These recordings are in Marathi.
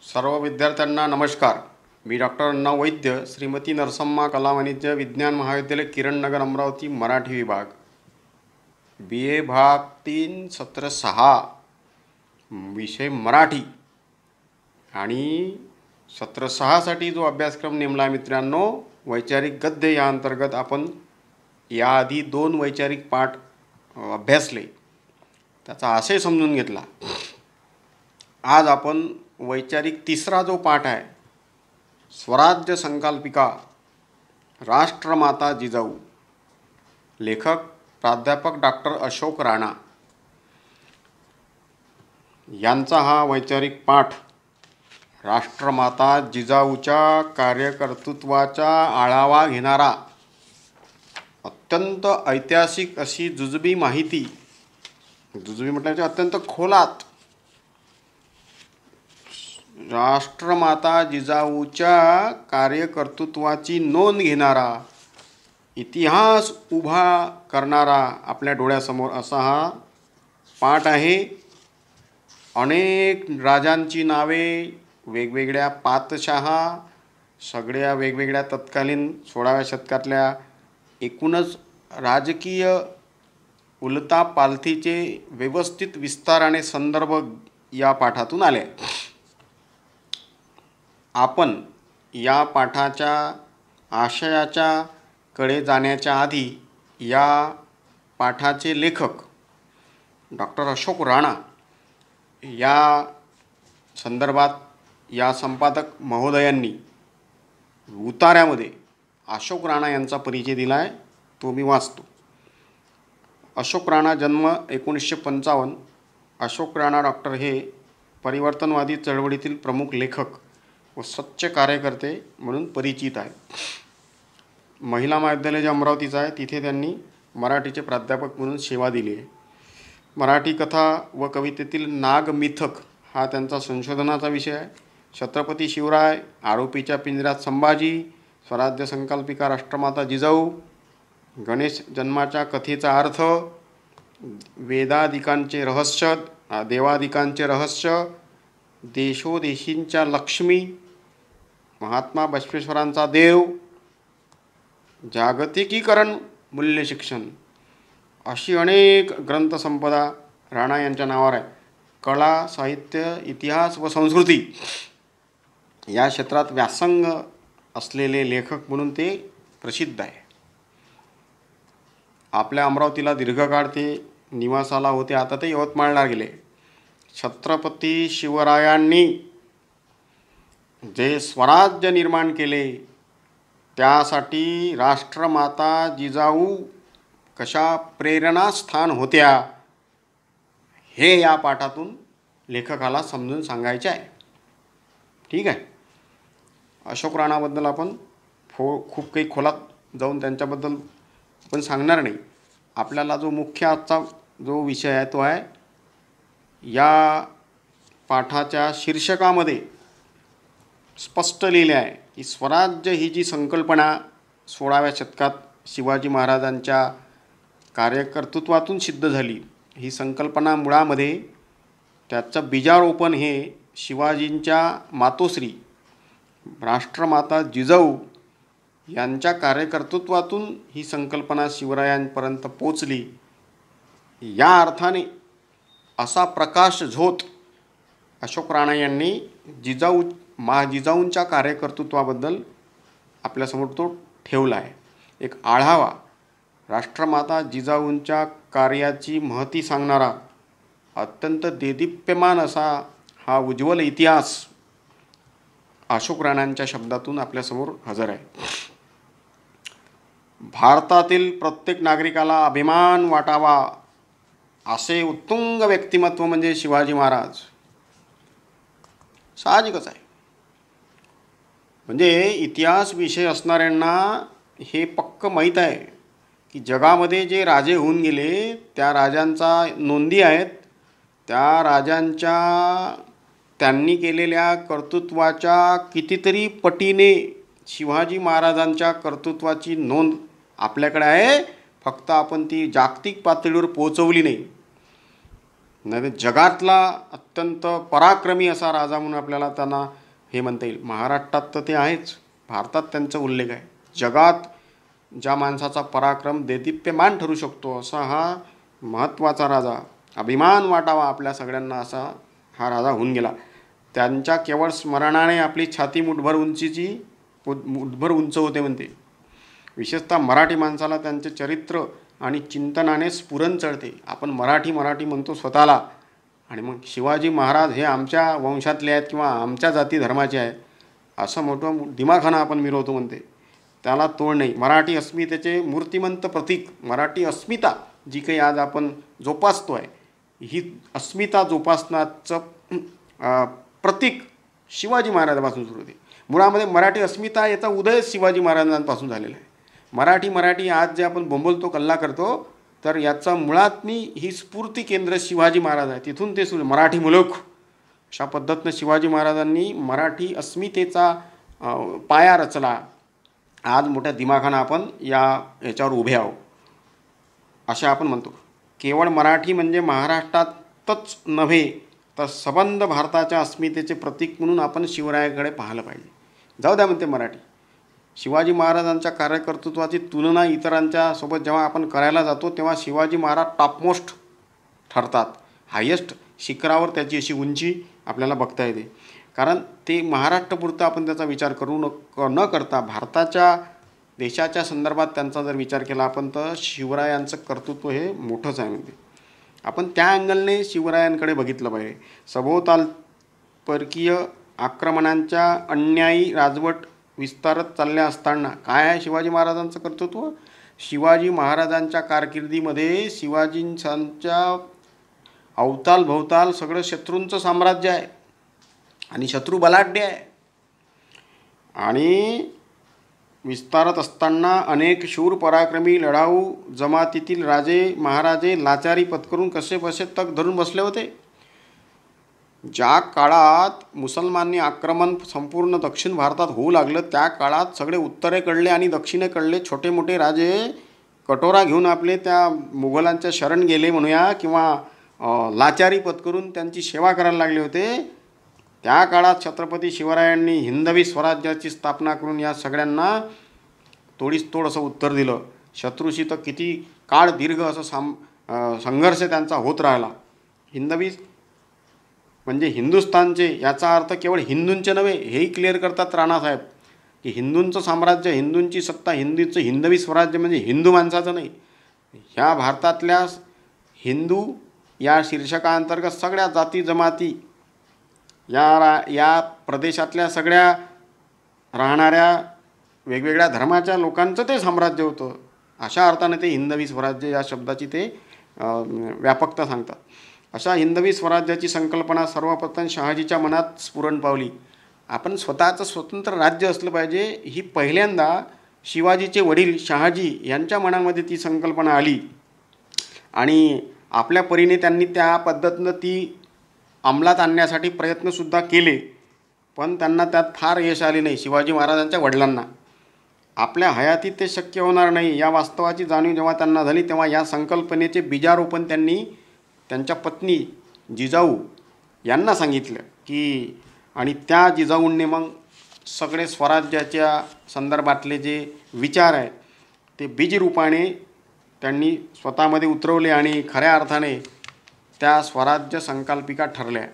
सर्व विद्यार्थ्यांना नमस्कार. मी डॉक्टर अण्णा वैद्य, श्रीमती नरसम्मा कला वाणिज्य विज्ञान महाविद्यालय किरणनगर अमरावती, मराठी विभाग, BA भाग 3 सत्र 6 विषय मराठी. आणि सत्र 6 साठी जो अभ्यासक्रम नेमला मित्रांनो, वैचारिक गद्य, या अंतर्गत आपण याआधी 2 वैचारिक पाठ अभ्यासले, त्याचा आशय समजून घेतला. आज आपण वैचारिक तिसरा जो पाठ आहे, स्वराज्य संकल्पिका, राष्ट्रमाता जिजाऊ, लेखक प्राध्यापक डॉक्टर अशोक राणा यांचा हा वैचारिक पाठ राष्ट्रमाता जिजाऊच्या कार्यकर्तृत्वाचा आढावा घेणारा अत्यंत ऐतिहासिक अशी जुजबी माहिती, जुजबी म्हटल्याचे अत्यंत खोलात राष्ट्रमाता जिजाऊच्या कार्यकर्तृत्वाची नोंद घेणारा, इतिहास उभा करणारा आपल्या डोळ्यासमोर असा हा पाठ आहे. अनेक राजांची नावे, वेगवेगळ्या पातशाहा, सगळ्या वेगवेगळ्या तत्कालीन 16व्या शतकातल्या एकूणच राजकीय उलथापालथीचे व्यवस्थित विस्ताराने संदर्भ या पाठातून आले. आपण या पाठाच्या आशयाच्या कडे जाण्याच्या आधी या पाठाचे लेखक डॉक्टर अशोक राणा या संदर्भात या संपादक महोदयांनी उतार्यामध्ये अशोक राणा यांचा परिचय दिला आहे, तो मी वाचतो. अशोक राणा, जन्म 1955. अशोक राणा डॉक्टर हे परिवर्तनवादी चळवळीतील प्रमुख लेखक व सच्च कार्यकर्ते म्हणून परिचित आहे. महिला महाविद्यालय जे अमरावतीचं आहे, तिथे त्यांनी मराठीचे प्राध्यापक म्हणून सेवा दिली आहे. मराठी कथा व कवितेतील नागमिथक हा त्यांचा संशोधनाचा विषय आहे. छत्रपती शिवराय, आरोपीच्या पिंजऱ्यात संभाजी, स्वराज्य संकल्पिका राष्ट्रमाता जिजाऊ, गणेश जन्माच्या कथेचा अर्थ, वेदादिकांचे रहस्य, देवादिकांचे रहस्य, देशोदेशींच्या लक्ष्मी, महात्मा बसवेश्वरांचा देव, जागतिकीकरण, मूल्य शिक्षण, अशी अनेक ग्रंथसंपदा राणा यांच्या नावावर आहे. कला, साहित्य, इतिहास व संस्कृती या क्षेत्रात व्यासंग असलेले लेखक म्हणून ते प्रसिद्ध आहे. आपल्या अमरावतीला दीर्घकाळ ते निवासाला होते, आता ते यवतमाळला गेले. छत्रपती शिवरायांनी जे स्वराज्य निर्माण केले, त्यासाठी राष्ट्रमाता जिजाऊ कशा प्रेरणास्थान होत्या, हे या पाठातून लेखकाला समजून सांगायचे आहे. ठीक आहे. अशोक राणाबद्दल आपण खूप काही खोलात जाऊन त्यांच्याबद्दल पण सांगणार नाही. आपल्याला जो मुख्य आजचा जो विषय आहे तो आहे, या पाठाच्या शीर्षकामध्ये स्पष्ट लिहिले आहे की स्वराज्य ही जी संकल्पना 16व्या शतकात शिवाजी महाराजांच्या कार्यकर्तृत्वातून सिद्ध झाली, ही संकल्पना मुळामध्ये त्याचं बीजारोपण हे शिवाजींच्या मातोश्री राष्ट्रमाता जिजाऊ यांच्या कार्यकर्तृत्वातून ही संकल्पना शिवरायांपर्यंत पोचली. या अर्थाने असा प्रकाश झोत अशोक राणा यांनी जिजाऊंच्या कार्यकर्तृत्वाबद्दल आपल्यासमोर तो ठेवला आहे. एक आढावा राष्ट्रमाता जिजाऊंच्या कार्याची महती सांगणारा अत्यंत देदीप्यमान असा हा उज्ज्वल इतिहास अशोक राणांच्या शब्दातून आपल्यासमोर हजर आहे. भारतातील प्रत्येक नागरिकाला अभिमान वाटावा असे उत्तुंग व्यक्तिमत्व म्हणजे शिवाजी महाराज. साहजिकच आहे. म्हणजे इतिहास विषय असणाऱ्यांना हे पक्क माहीत आहे की जगामध्ये जे राजे होऊन गेले, त्या राजांचा नोंदी आहेत. त्या राजांच्या त्यांनी केलेल्या कर्तृत्वाच्या कितीतरी पटीने शिवाजी महाराजांच्या कर्तृत्वाची नोंद आपल्याकडे आहे. फक्त आपण ती जागतिक पातळीवर पोहोचवली नाही. नाही तर जगातला अत्यंत पराक्रमी असा राजा म्हणून आपल्याला त्यांना हे म्हणता येईल. महाराष्ट्रात तर ते आहेच, भारतात त्यांचा उल्लेख आहे. जगात ज्या माणसाचा पराक्रम देदीप्यमान ठरू शकतो असा हा महत्त्वाचा राजा, अभिमान वाटावा आपल्या सगळ्यांना असा हा राजा होऊन गेला. त्यांच्या केवळ स्मरणाने आपली छाती मुठभर उंच होते म्हणते. विशेषतः मराठी माणसाला त्यांचे चरित्र आणि चिंतनाने स्फुरण चढते. आपण मराठी म्हणतो स्वतःला, आणि मग शिवाजी महाराज हे आमच्या वंशातले आहेत किंवा आमच्या जाती धर्माचे आहेत असं मोठं दिमाखानं आपण मिरवतो म्हणते. त्याला तोड नाही. मराठी अस्मितेचे मूर्तिमंत प्रतीक, मराठी अस्मिता जी काही आज आपण जोपासतो आहे, ही अस्मिता जोपासनाचं प्रतीक शिवाजी महाराजांपासून सुरू होते. मुळामध्ये मराठी अस्मिता याचा उदय शिवाजी महाराजांपासून झालेला आहे. मराठी आज जे आपण बोंबलतो, कल्ला करतो, तर याचा मुळात ही स्फूर्ती केंद्र शिवाजी महाराज आहे. तिथून ते सुरू मराठी मुलूक अशा पद्धतीनं शिवाजी महाराजांनी मराठी अस्मितेचा पाया रचला. आज मोठ्या दिमाखानं आपण याच्यावर उभे आहोत असे आपण म्हणतो. केवळ मराठी म्हणजे महाराष्ट्रातच नव्हे तर सबंध भारताच्या अस्मितेचे प्रतीक म्हणून आपण शिवरायाकडे पाहिलं पाहिजे. जाऊ द्या म्हणते मराठी. शिवाजी महाराजांच्या कार्यकर्तृत्वाची तुलना इतरांच्या सोबत जेव्हा आपण करायला जातो तेव्हा शिवाजी महाराज टॉपमोस्ट ठरतात. हायेस्ट शिखरावर त्याची अशी उंची आपल्याला बघता येते. कारण ते महाराष्ट्रापुरतं आपण त्याचा विचार न करता भारताच्या देशाच्या संदर्भात त्यांचा जर विचार केला आपण तर शिवरायांचं कर्तृत्व हे मोठंच आहे म्हणते. आपण त्या अँगलने शिवरायांकडे बघितलं पाहिजे. सभोवताल परकीय आक्रमणांच्या अन्यायी राजवट विस्तारत चालल्या असताना काय आहे शिवाजी महाराजांचं कर्तृत्व? शिवाजी महाराजांच्या कारकिर्दीमध्ये शिवाजींच्या अवताल भोवताल सगळं शत्रूंचं साम्राज्य आहे आणि शत्रू बलाढ्य आहे. आणि विस्तारत असताना अनेक शूर पराक्रमी लढाऊ जमातीतील राजे महाराजे लाचारी पत्करून कसेबसे तग धरून बसले होते. ज्या काळात मुसलमानी आक्रमण संपूर्ण दक्षिण भारतात होऊ लागलं त्या काळात सगळे उत्तरेकडले आणि दक्षिणेकडले छोटे मोठे राजे कटोरा घेऊन आपले त्या मुघलांच्या शरण गेले म्हणूया किंवा लाचारी पत्करून त्यांची सेवा करायला लागले होते. त्या काळात छत्रपती शिवरायांनी हिंदवी स्वराज्याची स्थापना करून या सगळ्यांना तोडीस तोड असं उत्तर दिलं. शत्रूशी तर किती काळ दीर्घ असं संघर्ष त्यांचा होत राहिला. हिंदवी म्हणजे हिंदुस्थानचे, याचा अर्थ केवळ हिंदूंचे नव्हे हेही क्लिअर करतात राणासाहेब की हिंदूंचं साम्राज्य, हिंदूंची सत्ता, हिंदवी स्वराज्य म्हणजे हिंदू माणसाचं नाही. ह्या भारतातल्या हिंदू या शीर्षकाअंतर्गत सगळ्या जाती जमाती या प्रदेशातल्या सगळ्या राहणाऱ्या वेगवेगळ्या धर्माच्या लोकांचं ते साम्राज्य होतं. अशा अर्थाने ते हिंदवी स्वराज्य या शब्दाची ते व्यापकता सांगतात. अशा हिंदवी स्वराज्याची संकल्पना सर्वप्रथम शहाजीच्या मनात स्फुरण पावली. आपण स्वतःचं स्वतंत्र राज्य असलं पाहिजे ही पहिल्यांदा शिवाजीचे वडील शहाजी यांच्या मनामध्ये ती संकल्पना आली आणि आपल्या परीने त्यांनी त्या पद्धतीनं ती अंमलात आणण्यासाठी प्रयत्नसुद्धा केले. पण त्यांना त्यात फार यश आले नाही. शिवाजी महाराजांच्या वडिलांना आपल्या हयातीत ते शक्य होणार नाही या वास्तवाची जाणीव जेव्हा त्यांना झाली तेव्हा या संकल्पनेचे बीजारोपण त्यांनी त्यांच्या पत्नी जिजाऊ यांना सांगितलं की, आणि त्या जिजाऊंनी मग सगळे स्वराज्याच्या संदर्भातले जे विचार आहेत ते बीजरूपाने त्यांनी स्वतःमध्ये उतरवले आणि खऱ्या अर्थाने त्या स्वराज्य संकल्पिका ठरल्या.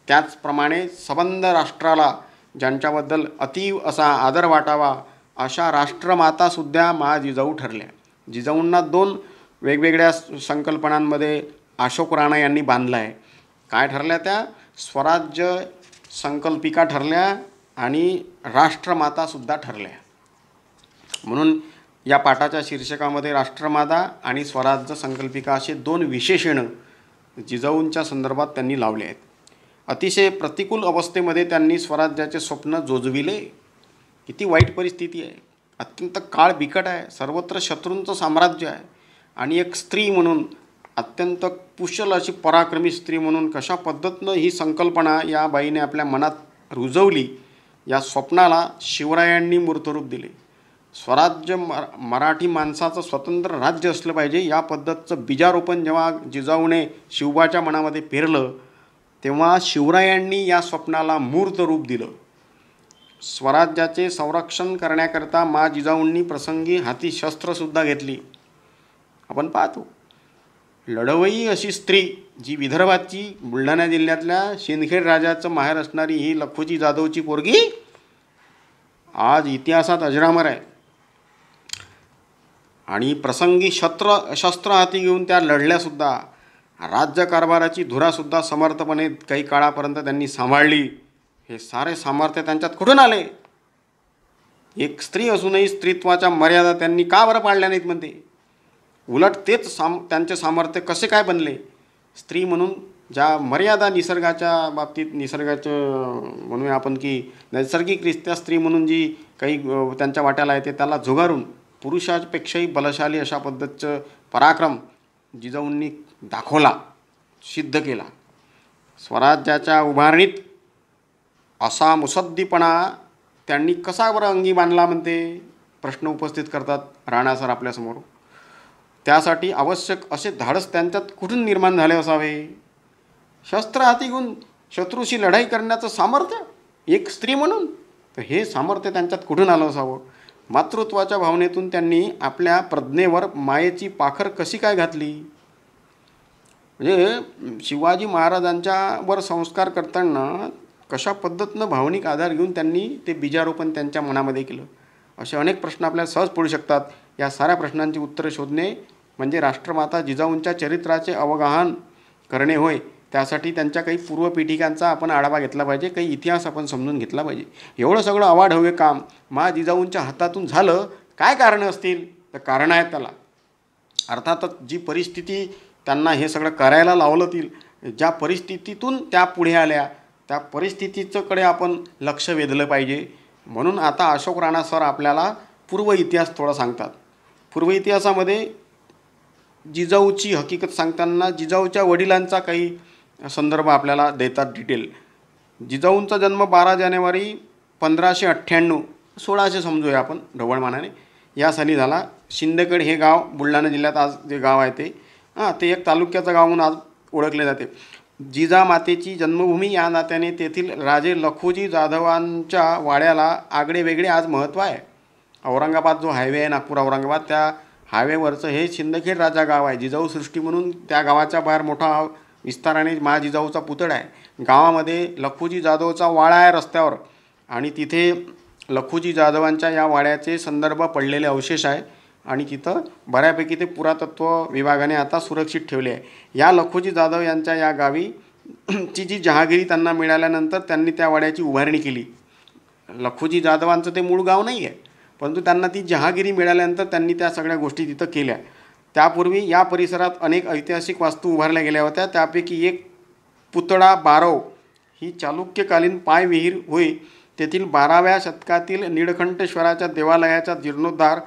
त्याचप्रमाणे सबंध राष्ट्राला ज्यांच्याबद्दल अतीव असा आदर वाटावा अशा राष्ट्रमातासुद्धा जिजाऊ ठरल्या. जिजाऊंना 2 वेगवेगळ्या संकल्पनांमध्ये अशोक राणा यांनी बांधला आहे. काय ठरल्या त्या? स्वराज्य संकल्पिका ठरल्या आणि राष्ट्रमातासुद्धा ठरल्या. म्हणून या पाठाच्या शीर्षकामध्ये राष्ट्रमाता आणि स्वराज्य संकल्पिका असे 2 विशेषणं जिजाऊंच्या संदर्भात त्यांनी लावले आहेत. अतिशय प्रतिकूल अवस्थेमध्ये त्यांनी स्वराज्याचे स्वप्न जोजविले. किती वाईट परिस्थिती आहे, अत्यंत काळ बिकट आहे, सर्वत्र शत्रूंचं साम्राज्य आहे आणि एक स्त्री म्हणून अत्यंत कुशल अशी पराक्रमी स्त्री म्हणून कशा पद्धतीनं ही संकल्पना या बाईने आपल्या मनात रुजवली, या स्वप्नाला शिवरायांनी मूर्तरूप दिले. स्वराज्य मराठी माणसाचं स्वतंत्र राज्य असलं पाहिजे या पद्धतीचं बीजारोपण जेव्हा जिजाऊने शिवबाच्या मनामध्ये पेरलं तेव्हा शिवरायांनी या स्वप्नाला मूर्त रूप दिलं. स्वराज्याचे संरक्षण करण्याकरता मा जिजाऊंनी प्रसंगी हाती शस्त्रसुद्धा घेतली. आपण पाहतो लढवई अशी स्त्री जी विदर्भाची बुलढाणा जिल्ह्यातल्या सिंदखेड राजाचं माहेर असणारी ही लखुजी जाधवची पोरगी आज इतिहासात अजरामर आहे. आणि प्रसंगी शस्त्र हाती घेऊन त्या लढल्यासुद्धा. राज्यकारभाराची धुरासुद्धा समर्थपणे काही काळापर्यंत त्यांनी सांभाळली. हे सारे सामर्थ्य त्यांच्यात कुठून आले? एक स्त्री असूनही स्त्रीत्वाच्या मर्यादा त्यांनी का बरं पाळल्या नाहीत म्हणते. उलट तेच त्यांचे सामर्थ्य कसे काय बनले? स्त्री म्हणून ज्या मर्यादा निसर्गाच्या बाबतीत निसर्गाचं म्हणूया आपण की नैसर्गिकरित्या स्त्री म्हणून जी काही त्यांच्या वाट्याला येते त्याला झुगारून पुरुषापेक्षाही बलशाली अशा पद्धतीचं पराक्रम जिजाऊंनी दाखवला, सिद्ध केला. स्वराज्याच्या उभारणीत असा मुसद्दीपणा त्यांनी कसा बरं अंगी बांधला म्हणते प्रश्न उपस्थित करतात राणा सर आपल्यासमोर. त्यासाठी आवश्यक असे धाडस त्यांच्यात कुठून निर्माण झाले असावे? शस्त्र हाती घेऊन शत्रूशी लढाई करण्याचं सामर्थ्य एक स्त्री म्हणून, तर हे सामर्थ्य त्यांच्यात कुठून आलं असावं? मातृत्वाच्या भावनेतून त्यांनी आपल्या प्रज्ञेवर मायेची पाखर कशी काय घातली? म्हणजे शिवाजी महाराजांच्यावर संस्कार करताना कशा पद्धतीनं भावनिक आधार घेऊन त्यांनी ते बीजारोपण त्यांच्या मनामध्ये केलं? असे अनेक प्रश्न आपल्याला सहज पडू शकतात. या साऱ्या प्रश्नांची उत्तरं शोधणे म्हणजे राष्ट्रमाता जिजाऊंच्या चरित्राचे अवगाहन करणे होय. त्यासाठी त्यांच्या काही पूर्वपीठिकांचा आपण आढावा घेतला पाहिजे, काही इतिहास आपण समजून घेतला पाहिजे. एवढं सगळं अवाढव्य काम मा जिजाऊंच्या हातातून झालं. काय कारणं असतील? तर कारणं आहेत त्याला. अर्थातच जी परिस्थिती त्यांना हे सगळं करायला लावलं ती, ज्या परिस्थितीतून त्या पुढे आल्या त्या परिस्थितीकडे आपण लक्ष वेधलं पाहिजे. म्हणून आता अशोक राणा सर आपल्याला पूर्व इतिहास थोडा सांगतात. पूर्व इतिहासामध्ये जिजाऊची हकीकत सांगताना जिजाऊच्या वडिलांचा काही संदर्भ आपल्याला देतात डिटेल. जिजाऊंचा जन्म 12 जानेवारी 1598 1600 समजूया आपण ढवळमानाने या साली झाला. शिंदखेड हे गाव बुलढाणा जिल्ह्यात आज जे गाव आहे ते एक तालुक्याचं गाव म्हणून आज ओळखले जाते. जिजामातेची जन्मभूमी या नात्याने तेथील राजे लखुजी जाधवांच्या वाड्याला आगळे वेगळे आज महत्त्व आहे. औरंगाबाद जो हायवे आहे नागपूर औरंगाबाद त्या हायवेवरचं हे सिंदखेड राजा गाव आहे. जिजाऊ सृष्टी म्हणून त्या गावाच्या बाहेर मोठा विस्ताराने मा जिजाऊचा पुतळा आहे. गावामध्ये लखुजी जाधवचा वाडा आहे रस्त्यावर आणि तिथे लखुजी जाधवांच्या या वाड्याचे संदर्भ पडलेले अवशेष आहे आणि तिथं बऱ्यापैकी ते पुरातत्व विभागाने आता सुरक्षित ठेवले आहे. या लखुजी जाधव यांच्या या गावी ची जी जहागिरी त्यांना मिळाल्यानंतर त्यांनी त्या वाड्याची उभारणी केली. लखुजी जाधवांचं ते मूळ गाव नाही आहे, परंतु त्यांना ती जहागिरी मिळाल्यानंतर त्यांनी त्या सगळ्या गोष्टी तिथं केल्या. त्यापूर्वी या परिसरात अनेक ऐतिहासिक वास्तू उभारल्या गेल्या होत्या. त्यापैकी एक पुतळा बारव ही चालुक्यकालीन पायविहीर होय. तेथील 12व्या शतकातील नीळकंठेश्वराच्या देवालयाचा जीर्णोद्धार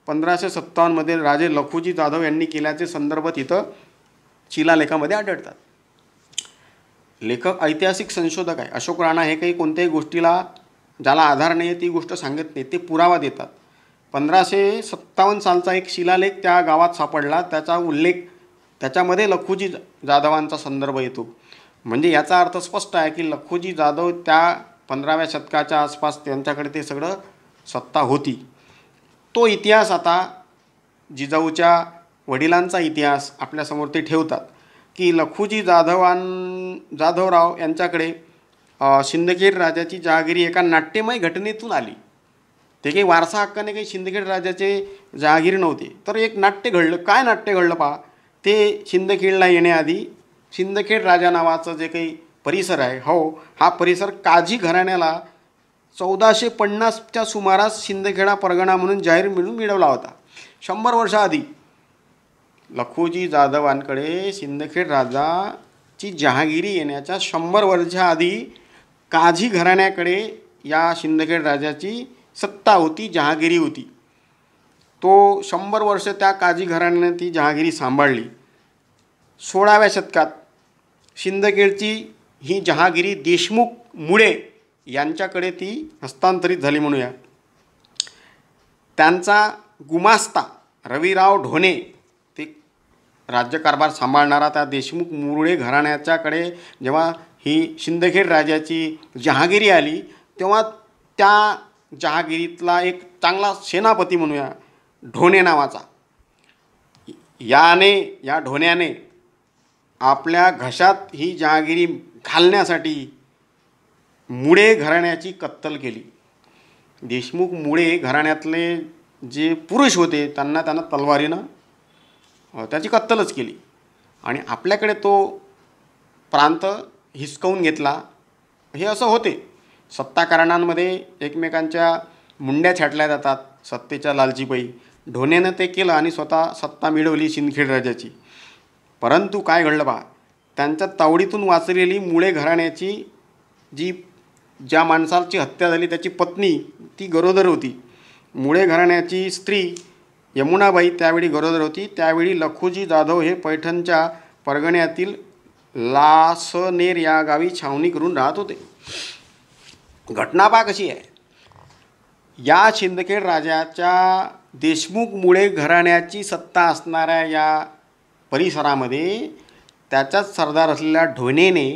1557 राजे लखुजी जाधव यांनी केल्याचे संदर्भ तिथं शिलालेखामध्ये आढळतात. लेखक ऐतिहासिक संशोधक आहे. अशोक राणा हे काही कोणत्याही गोष्टीला ज्याला आधार नाही आहे ती गोष्ट सांगत नाही, ते पुरावा देतात. 1557 सालचा एक शिलालेख त्या गावात सापडला. त्याचा उल्लेख त्याच्यामध्ये लखुजी जाधवांचा संदर्भ येतो. म्हणजे याचा अर्थ स्पष्ट आहे की लखुजी जाधव त्या 15व्या शतकाच्या आसपास त्यांच्याकडे ते सगळं सत्ता होती. तो इतिहास आता जिजाऊच्या वडिलांचा इतिहास आपल्यासमोर ते ठेवतात की लखुजी जाधवराव यांच्याकडे सिंदखेड राजाची जहागिरी एका नाट्यमय घटनेतून आली. ते काही वारसा हक्काने काही सिंदखेड राजाचे जहागिरी नव्हते, तर एक नाट्य घडलं. काय नाट्य घडलं पहा. ते सिंदखेडला येण्याआधी सिंदखेड राजा नावाचं जे काही परिसर आहे हा परिसर काझी घराण्याला 1450च्या सुमारास सिंदखेडा परगणा म्हणून जाहीर मिळवला होता. 100 वर्षाआधी लखुजी जाधवांकडे सिंदखेड राजाची जहागिरी येण्याच्या 100 वर्षाआधी काझी घराण्याकडे या सिंदखेड राजाची सत्ता होती, जहागिरी होती. तो 100 वर्ष त्या काझी घराण्याने ती जहागिरी सांभाळली. 16व्या शतकात सिंदखेडची ही जहागिरी देशमुख मुळे यांच्याकडे ती हस्तांतरित झाली म्हणूया. त्यांचा गुमास्ता रविराव ढोणे, ते राज्यकारभार सांभाळणारा, त्या देशमुख मुळे घराण्याच्याकडे जेव्हा ही सिंदखेड राजाची जहागिरी आली तेव्हा त्या जहागिरीतला एक चांगला सेनापती म्हणूया ढोणे नावाचा, या ढोण्याने आपल्या घशात ही जहागिरी घालण्यासाठी मुळे घराण्याची कत्तल केली. देशमुख मुळे घराण्यातले जे पुरुष होते त्यांना तलवारीनं त्याची कत्तलच केली आणि आपल्याकडे तो प्रांत हिसकावून घेतला. हे असं होते, सत्ताकारणांमध्ये एकमेकांच्या मुंड्या छाटल्या जातात सत्तेच्या लालचीपायी. ढोण्यानं ते केलं आणि स्वतः सत्ता मिळवली सिंदखेड राजाची. परंतु काय घडलं बा, त्यांच्या तावडीतून वाचलेली मुळे घराण्याची ज्या माणसाची हत्या झाली त्याची पत्नी ती गरोदर होती. मुळे घराण्याची स्त्री यमुनाबाई त्यावेळी गरोदर होती. त्यावेळी लखुजी जाधव हे पैठणच्या परगण्यातील लासनेर या गावी छावणी करून राहत होते. घटना पहा कशी आहे. या सिंदखेड राजाच्या देशमुख मुळे घराण्याची सत्ता असणाऱ्या या परिसरामध्ये त्याच्याच सरदार असलेल्या ढोणेने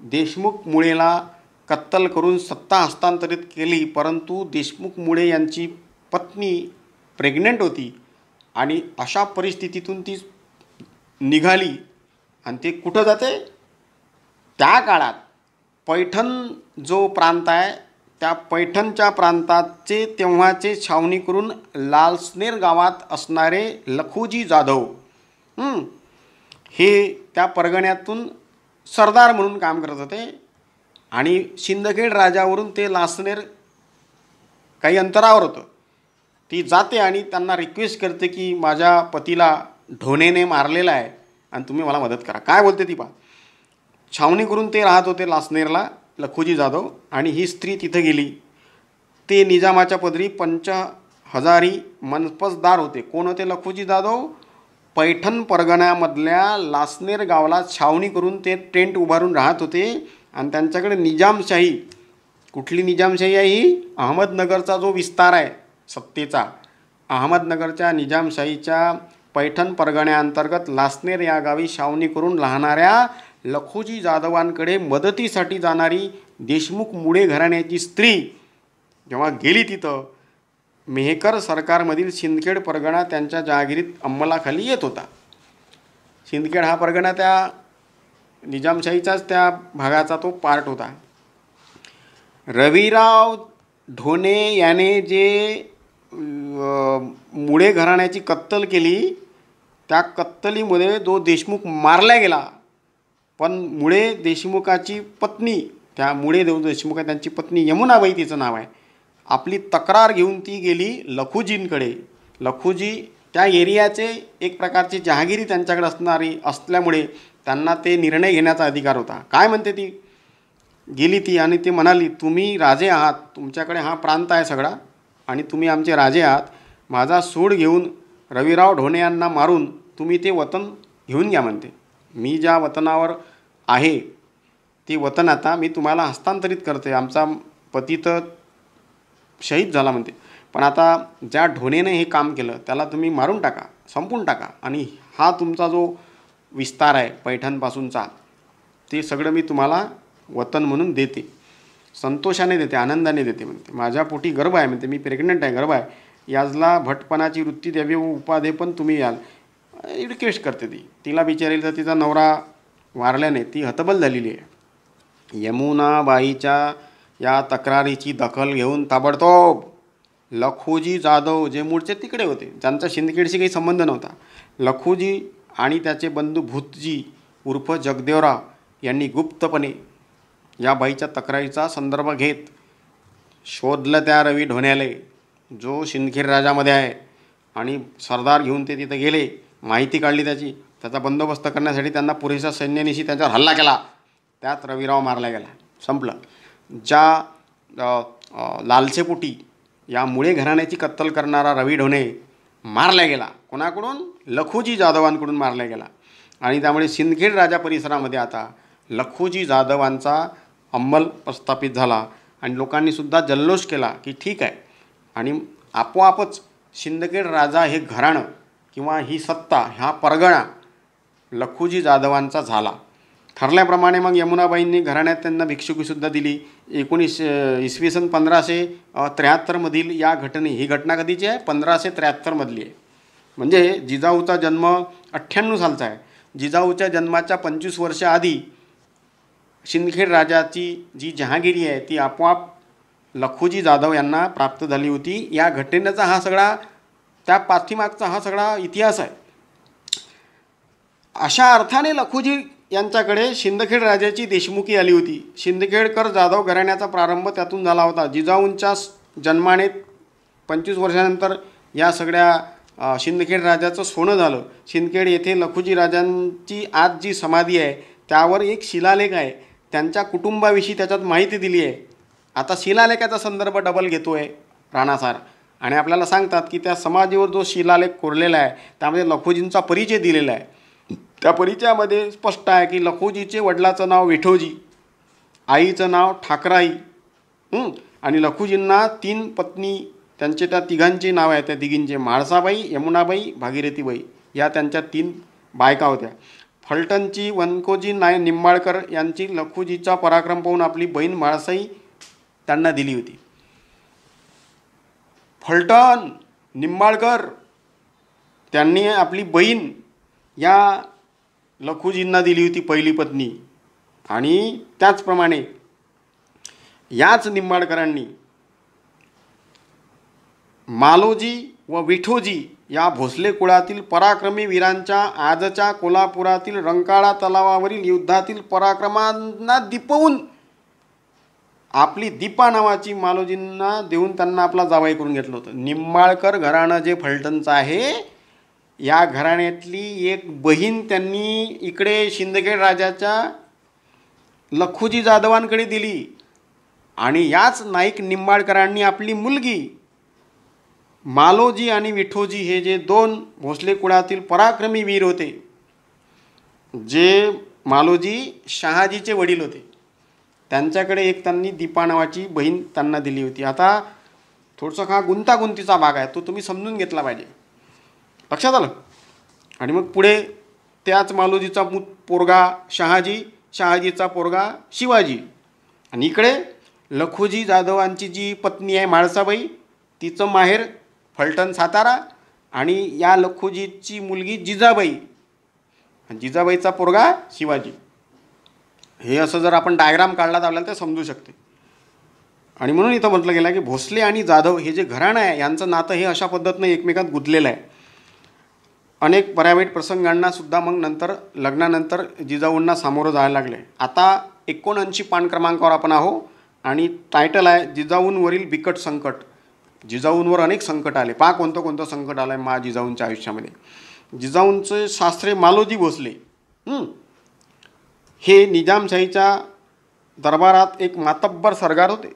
देशमुख मुळेला कत्तल करून सत्ता हस्तांतरित केली. परंतु देशमुख मुळे यांची पत्नी प्रेग्नंट होती आणि अशा परिस्थितीतून ती निघाली आणि ते कुठं जाते, त्या काळात पैठण जो प्रांत आहे त्या पैठणच्या प्रांताचे तेव्हाचे छावणी करून लालसनेर गावात असणारे लखुजी जाधव हे त्या परगण्यातून सरदार म्हणून काम करत होते आणि सिंदखेड राजावरून ते लासनेर काही अंतरावर होतं. ती जाते आणि त्यांना रिक्वेस्ट करते की माझ्या पतीला ढोणेने मारलेला आहे आणि तुम्ही मला मदत करा. काय बोलते ती पहा. छावणी करून ते राहत होते लासनेरला लखुजी जाधव आणि ही स्त्री तिथं गेली. ते निजामाच्या पदरी पंचहजारी मनपसदार होते. कोण होते लखुजी जाधव? पैठण परगण्यामधल्या लासनेर गावाला छावणी करून ते टेंट उभारून राहत होते आणि त्यांच्याकडे निजामशाही, कुठली निजामशाही आहे ही? अहमदनगरचा जो विस्तार आहे सत्तेचा, अहमदनगरच्या निजामशाहीच्या पैठण परगण्याअंतर्गत लासनेर या गावी छावणी करून राहणाऱ्या लखुजी जाधवांकडे मदतीसाठी जाणारी देशमुख मुळे घराण्याची स्त्री जेव्हा गेली तिथं, मेहकर सरकारमधील सिंदखेड परगणा त्यांच्या जहागिरीत अंमलाखाली येत होता. सिंदखेड हा परगणा त्या निजामशाहीचाच त्या भागाचा तो पार्ट होता. रविराव ढोणे याने जे मुळे घराण्याची कत्तल केली त्या कत्तलीमध्ये जो देशमुख मारला गेला, पण मुळे देशमुखाची पत्नी, त्या मुळे देशमुख त्यांची पत्नी यमुनाबाई तिचं नाव आहे, आपली तक्रार घेऊन ती गेली लखुजींकडे. लखुजी त्या एरियाचे एक प्रकारची जहागिरी त्यांच्याकडे असल्यामुळे त्यांना ते निर्णय घेण्याचा अधिकार होता. काय म्हणते ती? गेली ती आणि ती म्हणाली, तुम्ही राजे आहात, तुमच्याकडे हा प्रांत आहे सगळा आणि तुम्ही आमचे राजे आहात. माझा सूड घेऊन रविराव ढोणे यांना मारून तुम्ही ते वतन घेऊन घ्या म्हणते. मी ज्या वतनावर आहे ते वतन आता मी तुम्हाला हस्तांतरित करते. आमचा पती तर शहीद झाला म्हणते, पण आता ज्या ढोणेने हे काम केलं त्याला तुम्ही मारून टाका, संपून टाका आणि हा तुमचा जो विस्तार आहे पैठणपासूनचा ते सगळं मी तुम्हाला वतन म्हणून देते, संतोषाने देते, आनंदाने देते म्हणते. माझ्या पोटी गर्भ आहे म्हणते, मी प्रेग्नंट आहे, गर्भ आहे, याजला भटपणाची वृत्ती द्यावी व उपाधे पण तुम्ही याल. रिक्वेस्ट करते ती. तिला विचारेल तर तिचा नवरा वारल्याने ती हतबल झालेली आहे. यमुनाबाईच्या या तक्रारीची दखल घेऊन ताबडतोब लखुजी जाधव जे मूळचे तिकडे होते, ज्यांचा सिंदखेडशी काही संबंध नव्हता, लखुजी आणि त्याचे बंधू भूतजी उर्फ जगदेवराव यांनी गुप्तपणे या बाईच्या तक्रारीचा संदर्भ घेत शोधलं त्या रवी ढोण्याले जो सिंदखेड राजामध्ये आहे आणि सरदार घेऊन ते तिथे गेले. माहिती काढली त्याचा बंदोबस्त करण्यासाठी त्यांना पुरेशा सैन्यानिशी त्यांच्यावर हल्ला केला. त्यात रविराव मारला गेला. संपलं. ज्या लालसेपोटी या मुळे घराण्याची कत्तल करणारा रवी ढोणे मारला गेला. कोणाकडून? लखुजी जाधवांकडून मारला गेला. आणि त्यामुळे सिंदखेड राजा परिसरामध्ये आता लखुजी जाधवांचा अंमल प्रस्थापित झाला आणि लोकांनीसुद्धा जल्लोष केला की ठीक आहे. आणि आपोआपच सिंदखेड राजा हे घराणं किंवा ही सत्ता, हा परगणा लखुजी जाधवांचा झाला. ठरल्याप्रमाणे मग यमुनाबाईंनी घराण्यात त्यांना भिक्षुकीसुद्धा दिली. इसवी सन 1573मधील या ही घटना कधीची आहे? 1573मधली आहे. म्हणजे जिजाऊचा जन्म 98 सालचा आहे. जिजाऊच्या जन्माच्या 25 वर्ष आधी सिंदखेड राजाची जी जहागिरी आहे ती आपोआप लखुजी जाधव यांना प्राप्त झाली होती. या घटनेचा हा सगळा, त्या पाठीमागचा हा सगळा इतिहास आहे. अशा अर्थाने लखुजी यांच्याकडे सिंदखेड राजाची देशमुखी आली होती. सिंदखेडकर जाधव घराण्याचा प्रारंभ त्यातून झाला होता. जिजाऊंच्या जन्माने 25 वर्षानंतर या सगळ्या सिंदखेड राजाचं सोनं झालं. सिंदखेड येथे लखुजी राजांची आज जी समाधी आहे त्यावर एक शिलालेख आहे. त्यांच्या कुटुंबाविषयी त्याच्यात माहिती दिली आहे. आता शिलालेखाचा संदर्भ डबल घेतो आहे राणा सार आणि आपल्याला सांगतात की त्या समाधीवर जो शिलालेख कोरलेला आहे त्यामध्ये लखुजींचा परिचय दिलेला आहे. त्या परिचयामध्ये स्पष्ट आहे की लखुजीचे वडिलाचं नाव विठोजी, आईचं नाव ठाकराई आणि लखुजींना 3 पत्नी, त्यांचे त्या तिघांची नाव आहे. त्या तिघींचे म्हाळसाबाई, यमुनाबाई, भागीरथीबाई या त्यांच्या 3 बायका होत्या. फलटणची वनकोजी निंबाळकर यांची लखुजीचा पराक्रम पाहून आपली बहीण म्हाळसाई त्यांना दिली होती. फलटण निंबाळकर त्यांनी आपली बहीण या लखुजींना दिली होती, पहिली पत्नी. आणि त्याचप्रमाणे याच निंबाळकरांनी मालोजी व विठोजी या भोसले कुळातील पराक्रमी वीरांच्या आजच्या कोल्हापुरातील रंकाळा तलावावरील युद्धातील पराक्रमांना दिपवून आपली दीपा नावाची मालोजींना देऊन त्यांना आपला जावई करून घेतलं होतं. निंबाळकर घराणं जे फलटणचं आहे, या घराण्यातली एक बहीण त्यांनी इकडे सिंदखेड राजाच्या लखुजी जाधवांकडे दिली आणि याच नाईक निंबाळकरांनी आपली मुलगी मालोजी आणि विठोजी हे जे 2 भोसले कुळातील पराक्रमी वीर होते, जे मालोजी शहाजीचे वडील होते, त्यांच्याकडे एक त्यांनी दीपा नावाची बहीण त्यांना दिली होती. आता थोडंसं हा गुंतागुंतीचा भाग आहे, तो तुम्ही समजून घेतला पाहिजे. लक्षात आलं? आणि मग पुढे त्याच मालोजीचा पोरगा शहाजी, शहाजीचा पोरगा शिवाजी. आणि इकडे लखुजी जाधवांची जी पत्नी आहे म्हाळसाबाई, तिचं माहेर फलटण सातारा आणि या लखुजीची मुलगी जिजाबाई, जिजाबाईचा पोरगा शिवाजी. हे असं जर आपण डायग्राम काढला तर आपल्याला ते समजू शकते. आणि म्हणून इथं म्हटलं गेलं की भोसले आणि जाधव हे जे घराणं आहे यांचं नातं हे अशा पद्धतीनं एकमेकात गुंतलेलं आहे. अनेक बऱ्यावाईट प्रसंगांना सुद्धा मग नंतर लग्नानंतर जिजाऊंना सामोरं जायला लागले. आता 79 पान क्रमांकावर आपण आहो आणि टायटल आहे जिजाऊंवरील बिकट संकट. जिजाऊंवर अनेक संकट आले. कोणतं संकट आलं आहे जिजाऊंच्या आयुष्यामध्ये. जिजाऊंचे सासरे मालोजी भोसले हे निजामशाहीच्या दरबारात एक मातब्बर सरदार होते.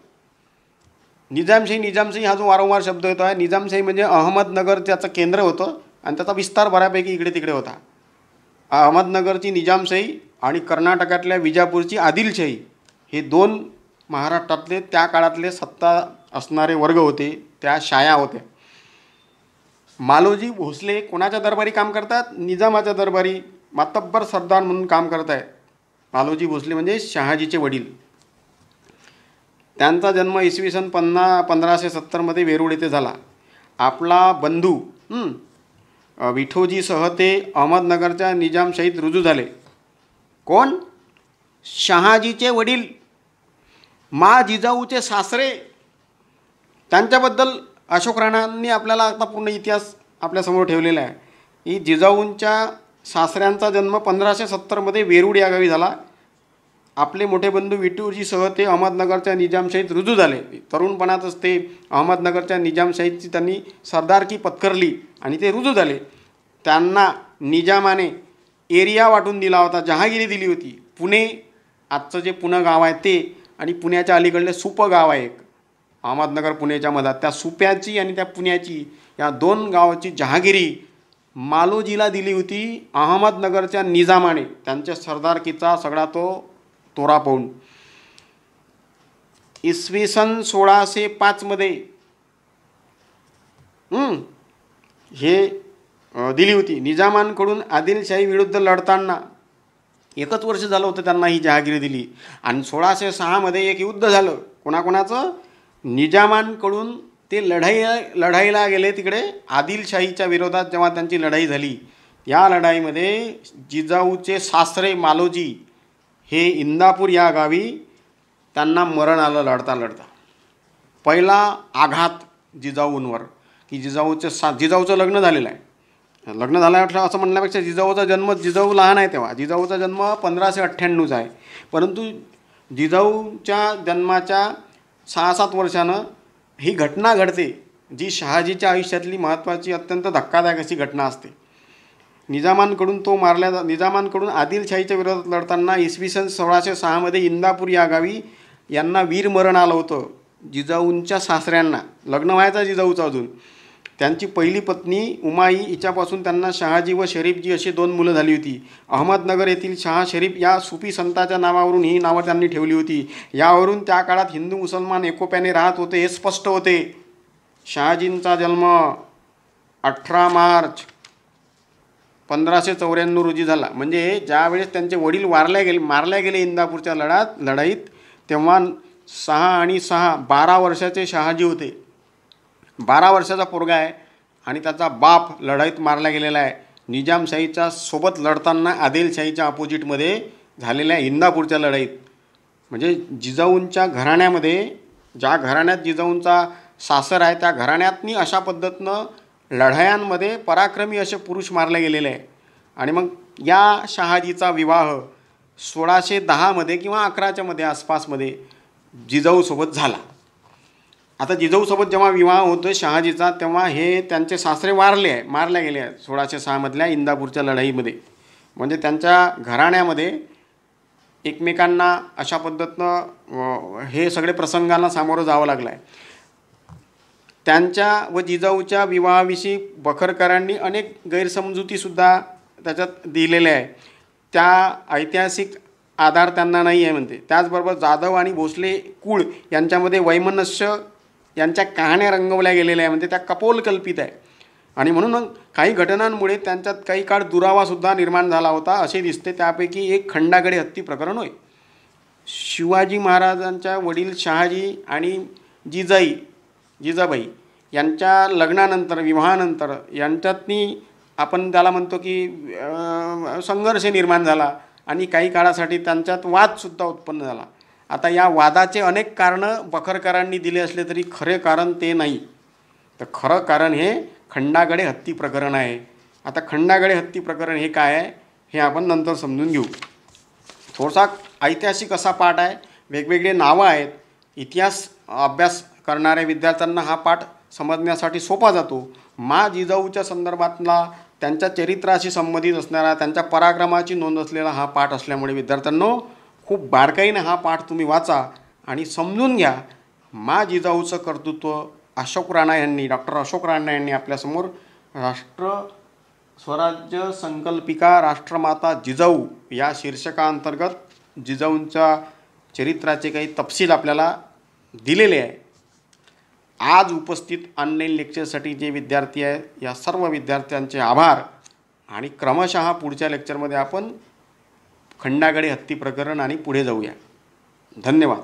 निजामशाही हा जो वारंवार शब्द येतो आहे, निजामशाही म्हणजे अहमदनगर त्याचं केंद्र होतं आणि त्याचा विस्तार बऱ्यापैकी इकडे तिकडे होता. अहमदनगरची निजामशाही आणि कर्नाटकातल्या विजापूरची आदिलशाही हे 2 महाराष्ट्रातले त्या काळातले सत्ता असणारे वर्ग होते, त्या शाया होत्या. मालोजी भोसले कोणाच्या दरबारी काम करतात? निजामाच्या दरबारी मातब्बर सरदार म्हणून काम करत आहेत. मालोजी भोसले म्हणजे शहाजीचे वडील. त्यांचा जन्म इसवी सन 1570मध्ये वेरूळ येथे झाला. आपला बंधू विठोजीसह ते अहमदनगरच्या निजामशाहीत रुजू झाले. कोण? शहाजीचे वडील, जिजाऊचे सासरे. त्यांच्याबद्दल अशोक राणांनी आपल्याला आता पूर्ण इतिहास आपल्यासमोर ठेवलेला आहे की जिजाऊंच्या सासऱ्यांचा जन्म 1570मध्ये वेरूळ या गावी झाला. आपले मोठे बंधू विठोजीसह ते अहमदनगरच्या निजामशाहीत रुजू झाले. तरुणपणातच ते अहमदनगरच्या निजामशाहीची त्यांनी सरदारकी पत्करली आणि ते रुजू झाले. त्यांना निजामाने एरिया वाटून दिला होता, जहागिरी दिली होती. पुणे, आजचं जे पुणे गाव आहे ते, आणि पुण्याच्या अलीकडले सुप गाव आहे एक, अहमदनगर पुण्याच्या मधात, त्या सुप्याची आणि त्या पुण्याची या 2 गावाची जहागिरी मालोजीला दिली होती अहमदनगरच्या निजामाने, त्यांच्या सरदारकीचा सगळा तो तोरा पाहून. इसवी सन 1605मध्ये दिली होती. निजामांकडून आदिलशाही विरुद्ध लढताना 1च वर्ष झालं होतं त्यांना ही जहागिरी दिली. आणि 1606 एक युद्ध झालं. कोणाकोणाचं? निजामांकडून ते लढाईला गेले तिकडे आदिलशाहीच्या विरोधात. जेव्हा त्यांची लढाई झाली, या लढाईमध्ये जिजाऊचे सासरे मालोजी हे इंदापूर या गावी त्यांना मरण आलं लढता लढता. पहिला आघात जिजाऊंवर की जिजाऊचं लग्न झालेलं आहे. लग्न झालं असं म्हणण्यापेक्षा जिजाऊचा जन्म, जिजाऊ लहान आहे तेव्हा, जिजाऊचा जन्म 1598 आहे. परंतु जिजाऊच्या जन्माच्या 6-7 वर्षानं ही घटना घडते, जी शहाजीच्या आयुष्यातली महत्त्वाची अत्यंत धक्कादायक अशी घटना असते. निजामांकडून आदिलशाहीच्या विरोधात लढताना इसवी सन 1606 इंदापूर या गावी यांना वीरमरण आलं होतं. जिजाऊंच्या सासऱ्यांना लग्न व्हायचा जिजाऊचा अजून. त्यांची पहिली पत्नी उमाई हिच्यापासून त्यांना शहाजी व शरीफजी अशी 2 मुलं झाली होती. अहमदनगर येथील शहा शरीफ या सुफी संताच्या नावावरून ही नावं त्यांनी ठेवली होती. यावरून त्या काळात हिंदू मुसलमान एकोप्याने राहत होते हे स्पष्ट होते. शहाजींचा जन्म 18 मार्च 1594 रोजी झाला. म्हणजे ज्यावेळेस त्यांचे वडील मारल्या गेले इंदापूरच्या लढाईत, तेव्हा 6 आणि 6 12 वर्षाचे शहाजी होते. 12 वर्षाचा पोरगा आहे आणि त्याचा बाप लढाईत मारला गेलेला आहे. निजामशाहीच्या सोबत लढताना आदिलशाहीच्या अपोजिटमध्ये झालेल्या इंदापूरच्या लढाईत. म्हणजे जिजाऊंच्या घराण्यामध्ये, ज्या घराण्यात जिजाऊंचा सासर आहे त्या घराण्यातनी अशा पद्धतीनं लढायांमध्ये पराक्रमी असे पुरुष मारले गेलेले आहे. आणि मग या शहाजीचा विवाह 1610 किंवा 11च्या आसपासमध्ये जिजाऊसोबत झाला. आता जिजाऊसोबत जेव्हा विवाह होतो शहाजीचा, तेव्हा हे त्यांचे सासरे मारले गेले आहेत 1606 इंदापूरच्या लढाईमध्ये. म्हणजे त्यांच्या घराण्यामध्ये एकमेकांना अशा पद्धतीनं हे सगळे प्रसंगांना सामोरं जावं लागलं आहे. त्यांच्या व जिजाऊच्या विवाहाविषयी बखरकरांनी अनेक गैरसमजुतीसुद्धा त्याच्यात दिलेल्या आहे. त्या ऐतिहासिक आधार त्यांना नाही आहे म्हणते. त्याचबरोबर जाधव आणि भोसले कुळ यांच्यामध्ये वैमनस्य यांच्या कहाण्या रंगवल्या गेलेल्या आहे म्हणते. त्या कपोलकल्पित आहे. आणि म्हणून काही घटनांमुळे त्यांच्यात काही काळ दुरावासुद्धा निर्माण झाला होता असे दिसते. त्यापैकी एक खंडागडे हत्ती प्रकरण होय. शिवाजी महाराजांच्या वडील शहाजी आणि जिजाबाई यांच्या लग्नानंतर, विवाहानंतर यांच्यातनी आपण त्याला म्हणतो की संघर्ष निर्माण झाला आणि काही काळासाठी त्यांच्यात वादसुद्धा उत्पन्न झाला. आता या वादाचे अनेक कारणं बखरकरांनी दिले असले तरी खरे कारण ते नाही. तर खरं कारण हे खंडागडे हत्ती प्रकरण आहे. आता खंडागडे हत्ती प्रकरण हे काय आहे हे आपण नंतर समजून घेऊ. थोडासा ऐतिहासिक असा पाठ आहे, वेगवेगळे नावं आहेत. इतिहास अभ्यास करणाऱ्या विद्यार्थ्यांना हा पाठ समजण्यासाठी सोपा जातो. जिजाऊच्या संदर्भातला, त्यांच्या चरित्राशी संबंधित असणारा, त्यांच्या पराक्रमाची नोंद असलेला हा पाठ असल्यामुळे विद्यार्थ्यांनो खूप बारकाईने हा पाठ तुम्ही वाचा आणि समजून घ्या. जिजाऊचं कर्तृत्व डॉक्टर अशोक राणा यांनी आपल्यासमोर राष्ट्र स्वराज्य संकल्पिका राष्ट्रमाता जिजाऊ या शीर्षकाअंतर्गत जिजाऊंच्या चरित्राचे काही तपशील आपल्याला दिलेले आहे. आज उपस्थित ऑनलाईन लेक्चरसाठी जे विद्यार्थी आहे या सर्व विद्यार्थ्यांचे आभार. आणि क्रमशः पुढच्या लेक्चरमध्ये आपण खंडागडे हत्ती प्रकरण आणि पुढे जाऊया. धन्यवाद.